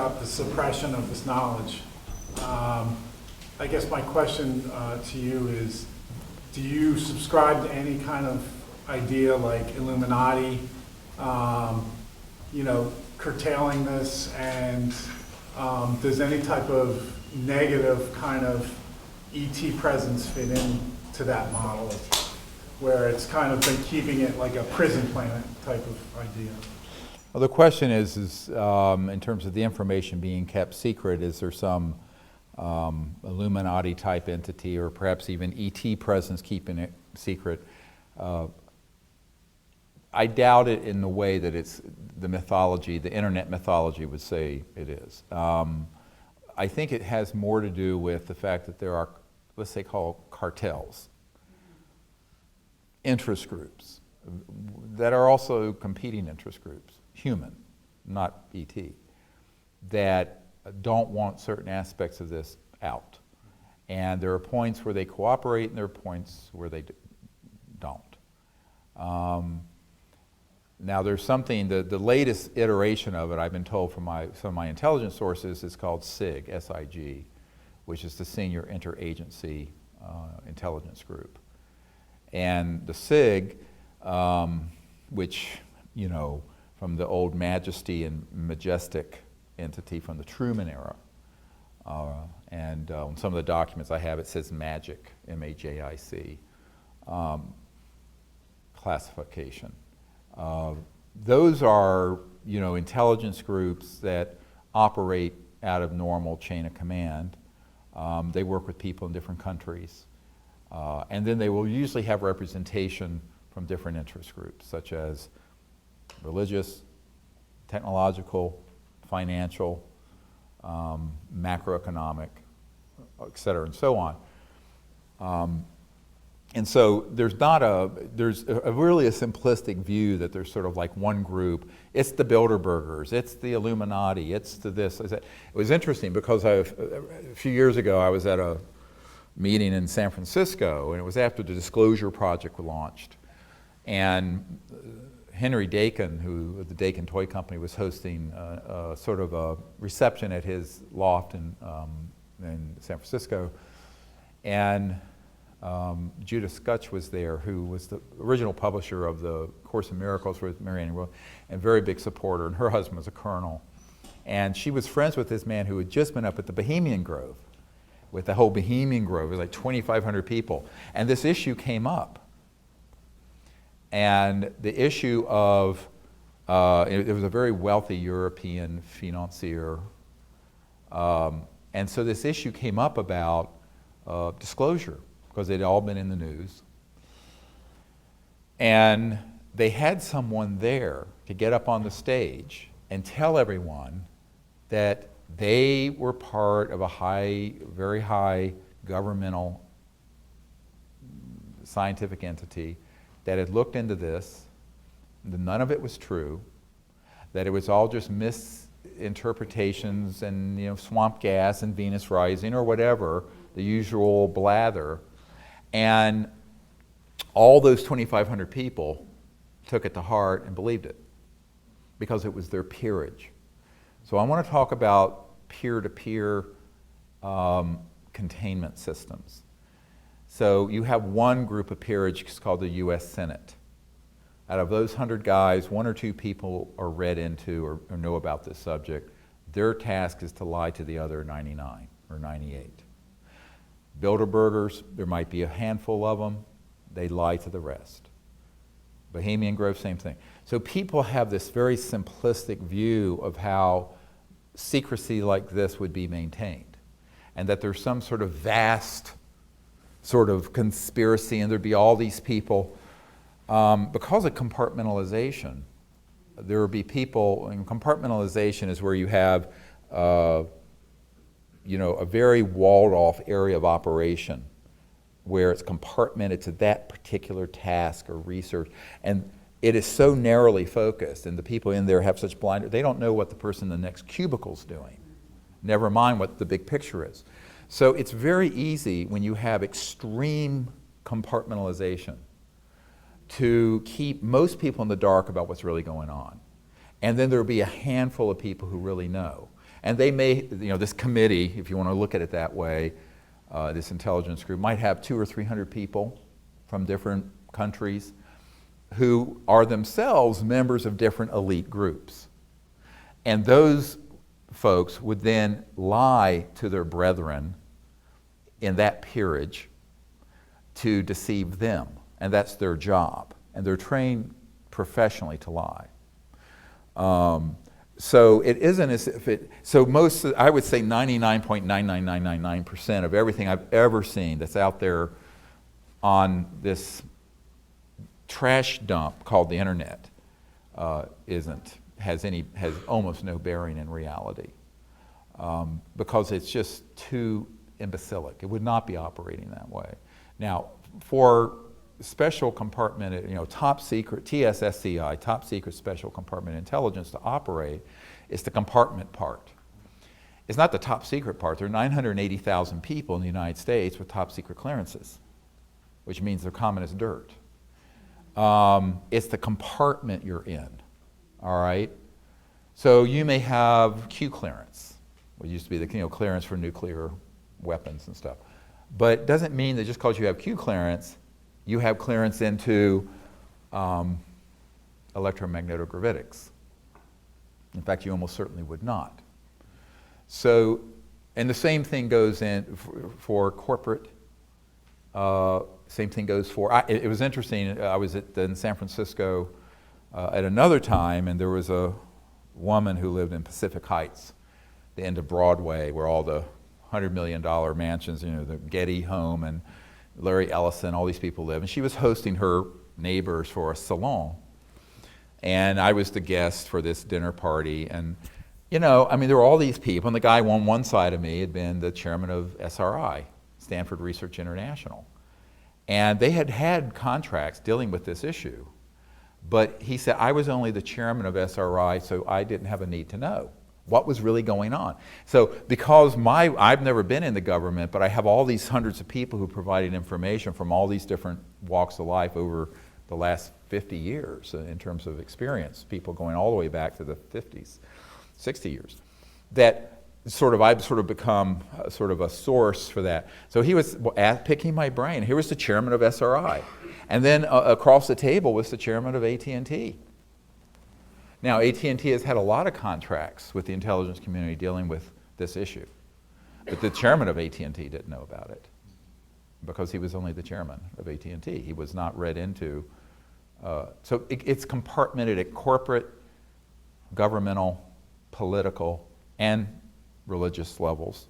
about the suppression of this knowledge. I guess my question to you is, do you subscribe to any kind of idea like Illuminati, curtailing this, and does any type of negative kind of ET presence fit into that model, where it's kind of been keeping it like a prison planet type of idea? Well, the question is in terms of the information being kept secret, is there some Illuminati type entity, or perhaps even ET presence keeping it secret? I doubt it in the way that it's the mythology, the internet mythology would say it is. I think it has more to do with the fact that there are, let's say, called cartels, interest groups that are also competing interest groups, human, not ET, that don't want certain aspects of this out. And there are points where they cooperate and there are points where they don't. Now there's something, the latest iteration of it, I've been told from some of my intelligence sources, is called SIG, S-I-G, which is the Senior Interagency Intelligence Group. And the SIG, which, from the old Majesty and Majestic entity from the Truman era, and on some of the documents I have, it says MAJIC, M-A-J-I-C, classification. Those are, intelligence groups that operate out of normal chain of command. They work with people in different countries. And then they will usually have representation from different interest groups, such as religious, technological, financial, macroeconomic, et cetera, and so on. And so there's really a simplistic view that there's sort of like one group. It's the Bilderbergers, it's the Illuminati, it's the this. It was interesting because a few years ago I was at a meeting in San Francisco, and it was after the Disclosure Project was launched. And Henry Dakin, who of the Dakin Toy Company, was hosting sort of a reception at his loft in San Francisco. And Judah Skutch was there, who was the original publisher of the Course in Miracles with Marianne Williamson, and very big supporter, and her husband was a colonel. And she was friends with this man who had just been up at the Bohemian Grove, with the whole Bohemian Grove. It was like 2,500 people. And this issue came up. And the issue of, it was a very wealthy European financier. And so this issue came up about disclosure, because they'd all been in the news. And they had someone there to get up on the stage and tell everyone that they were part of a very high governmental scientific entity that had looked into this, that none of it was true, that it was all just misinterpretations and swamp gas and Venus rising or whatever, the usual blather. And all those 2,500 people took it to heart and believed it because it was their peerage. So I want to talk about peer-to-peer containment systems. So you have one group of peerage called the U.S. Senate. Out of those 100 guys, 1 or 2 people are read into or know about this subject. Their task is to lie to the other 99 or 98. Bilderbergers, there might be a handful of them. They lie to the rest. Bohemian Grove, same thing. So people have this very simplistic view of how secrecy like this would be maintained, and that there's some sort of vast sort of conspiracy, and there'd be all these people. Because of compartmentalization, there would be people, and compartmentalization is where you have a very walled-off area of operation where it's compartmented to that particular task or research. And it is so narrowly focused, and the people in there have such blind, they don't know what the person in the next cubicle's doing, never mind what the big picture is. So it's very easy when you have extreme compartmentalization to keep most people in the dark about what's really going on. And then there'll be a handful of people who really know. And they may, this committee, if you want to look at it that way, this intelligence group might have 200 or 300 people from different countries who are themselves members of different elite groups. And those folks would then lie to their brethren in that peerage to deceive them. And that's their job. And they're trained professionally to lie. So it isn't as if I would say 99.99999% of everything I've ever seen that's out there on this trash dump called the internet has almost no bearing in reality, because it's just too imbecilic. It would not be operating that way. Now, for special compartment, top secret, TSSCI, top secret special compartment intelligence to operate, is the compartment part. It's not the top secret part. There are 980,000 people in the United States with top secret clearances, which means they're common as dirt. It's the compartment you're in, all right? So you may have Q clearance, which used to be the clearance for nuclear weapons and stuff. But it doesn't mean that just because you have Q clearance, you have clearance into electromagnetogravitics. In fact, you almost certainly would not. So, and the same thing goes in for corporate. Same thing goes for, it was interesting, I was in San Francisco at another time, and there was a woman who lived in Pacific Heights, the end of Broadway, where all the $100 million mansions, the Getty home and Larry Ellison, all these people live. And she was hosting her neighbors for a salon. And I was the guest for this dinner party. And, there were all these people. And the guy on one side of me had been the chairman of SRI, Stanford Research International. And they had had contracts dealing with this issue. But he said, I was only the chairman of SRI, so I didn't have a need to know what was really going on. So because I've never been in the government, but I have all these hundreds of people who provided information from all these different walks of life over the last 50 years in terms of experience, people going all the way back to the 50s, 60 years, that I've become sort of a source for that. So he was picking my brain. Here was the chairman of SRI. And then across the table was the chairman of AT&T. Now, AT&T has had a lot of contracts with the intelligence community dealing with this issue. But the chairman of AT&T didn't know about it because he was only the chairman of AT&T. He was not read into. So it's compartmented at corporate, governmental, political, and religious levels.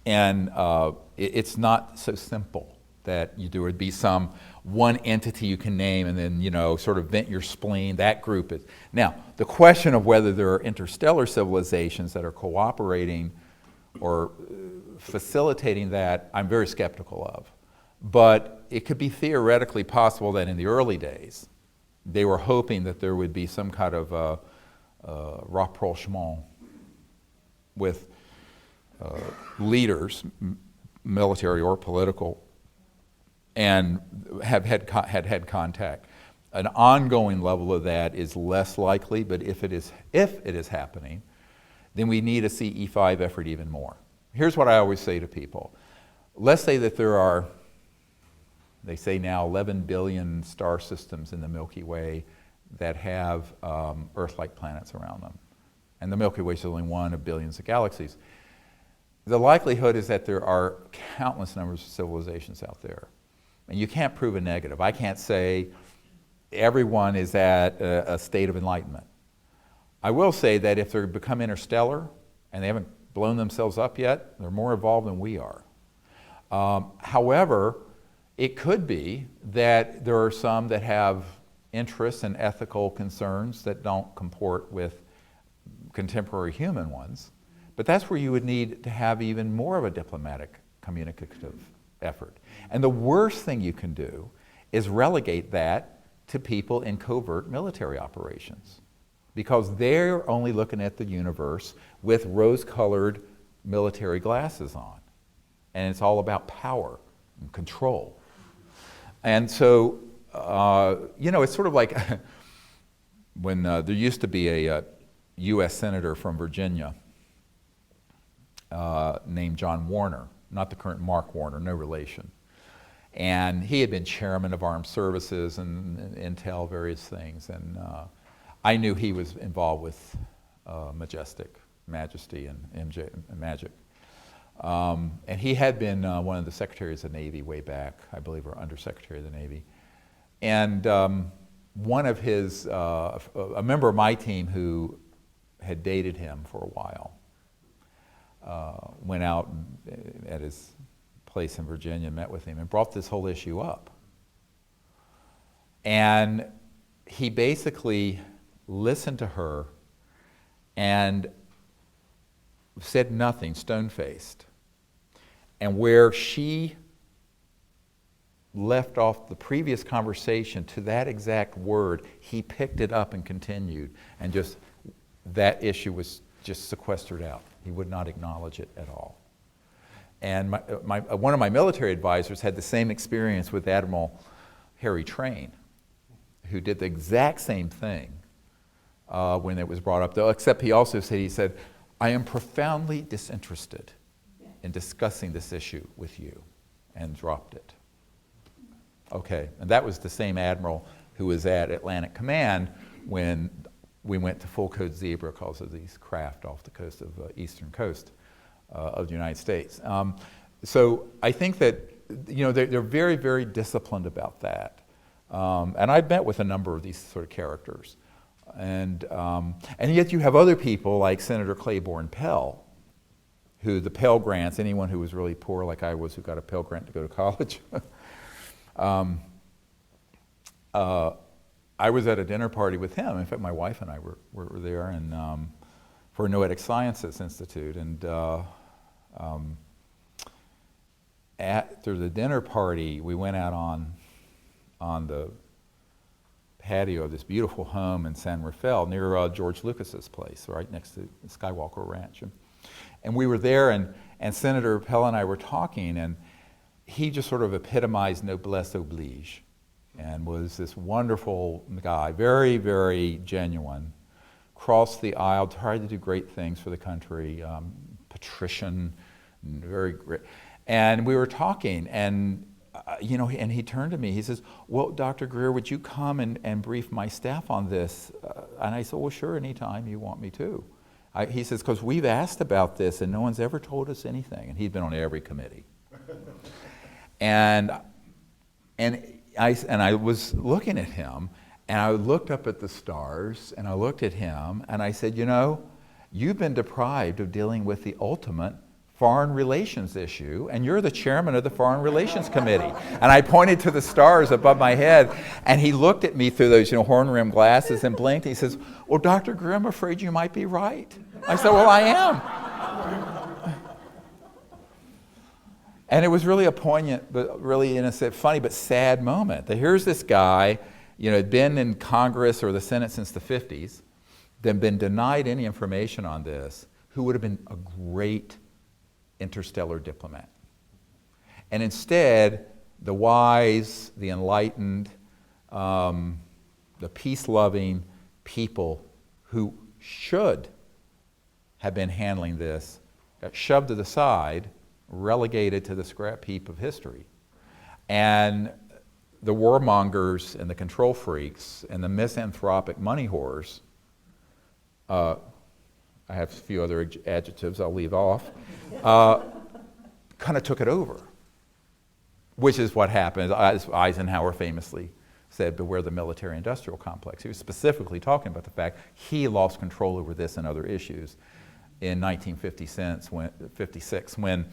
It's not so simple that there would be some one entity you can name and then, sort of vent your spleen. That group is. Now, the question of whether there are interstellar civilizations that are cooperating or facilitating that, I'm very skeptical of. But it could be theoretically possible that in the early days, they were hoping that there would be some kind of rapprochement with leaders, military or political, and have had contact. An ongoing level of that is less likely, but if it is happening, then we need a CE5 effort even more. Here's what I always say to people. Let's say that there are, they say now, 11 billion star systems in the Milky Way that have Earth-like planets around them. And the Milky Way is only one of billions of galaxies. The likelihood is that there are countless numbers of civilizations out there. And you can't prove a negative. I can't say everyone is at a state of enlightenment. I will say that if they become interstellar and they haven't blown themselves up yet, they're more evolved than we are. However, it could be that there are some that have interests and ethical concerns that don't comport with contemporary human ones. But that's where you would need to have even more of a diplomatic communicative effort. And the worst thing you can do is relegate that to people in covert military operations, because they're only looking at the universe with rose-colored military glasses on. And it's all about power and control. And so, it's sort of like when there used to be a U.S. Senator from Virginia named John Warner, not the current Mark Warner, no relation. And he had been chairman of Armed Services and Intel, various things. And I knew he was involved with Majesty and Magic. And he had been one of the secretaries of the Navy way back, I believe, or undersecretary of the Navy. And one of his, a member of my team who had dated him for a while, went out at his place in Virginia, met with him, and brought this whole issue up. And he basically listened to her and said nothing, stone-faced. And where she left off the previous conversation to that exact word, he picked it up and continued, and just that issue was just sequestered out. He would not acknowledge it at all. And one of my military advisors had the same experience with Admiral Harry Train, who did the exact same thing when it was brought up, though, except he also said, he said, I am profoundly disinterested in discussing this issue with you, and dropped it. Okay, and that was the same admiral who was at Atlantic Command when we went to full code zebra because of these craft off the coast of eastern coast of the United States. So I think that, you know, they're very, very disciplined about that. And I've met with a number of these sort of characters. And yet you have other people like Senator Claiborne Pell, who the Pell Grants, anyone who was really poor like I was who got a Pell Grant to go to college. I was at a dinner party with him. In fact, my wife and I were there and, for Noetic Sciences Institute. And after the dinner party, we went out on the patio of this beautiful home in San Rafael near George Lucas's place, right next to Skywalker Ranch. And we were there, and Senator Pell and I were talking, and he just sort of epitomized noblesse oblige, and was this wonderful guy, very, very genuine, crossed the aisle, tried to do great things for the country, patrician, very great. And we were talking, and you know, and he turned to me, he says, well, Dr. Greer, would you come and brief my staff on this? And I said, well, sure, anytime you want me to. He says, because we've asked about this and no one's ever told us anything. And he'd been on every committee. And I was looking at him, and I looked up at the stars, and I looked at him, and I said, you know, you've been deprived of dealing with the ultimate foreign relations issue, and you're the chairman of the Foreign Relations Committee. And I pointed to the stars above my head, and he looked at me through those, you know, horn-rimmed glasses and blinked. He says, well, Dr. Greer, I'm afraid you might be right. I said, well, I am. And it was really a poignant, but really, in a sense, funny but sad moment. That here's this guy, you know, had been in Congress or the Senate since the 50s, then been denied any information on this, who would have been a great interstellar diplomat. And instead, the wise, the enlightened, the peace-loving people who should have been handling this got shoved to the side, relegated to the scrap heap of history. And the warmongers and the control freaks and the misanthropic money whores, I have a few other adjectives I'll leave off, kind of took it over, which is what happened. As Eisenhower famously said, beware the military-industrial complex. He was specifically talking about the fact he lost control over this and other issues in 1956 when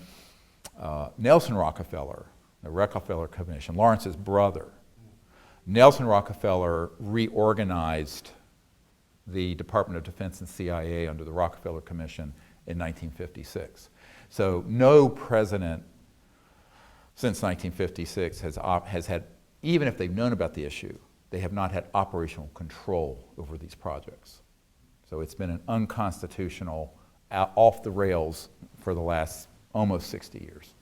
Nelson Rockefeller, the Rockefeller Commission, Lawrence's brother, Nelson Rockefeller reorganized the Department of Defense and CIA under the Rockefeller Commission in 1956. So no president since 1956 has had, even if they've known about the issue, they have not had operational control over these projects. So it's been an unconstitutional, off the rails for the last almost 60 years.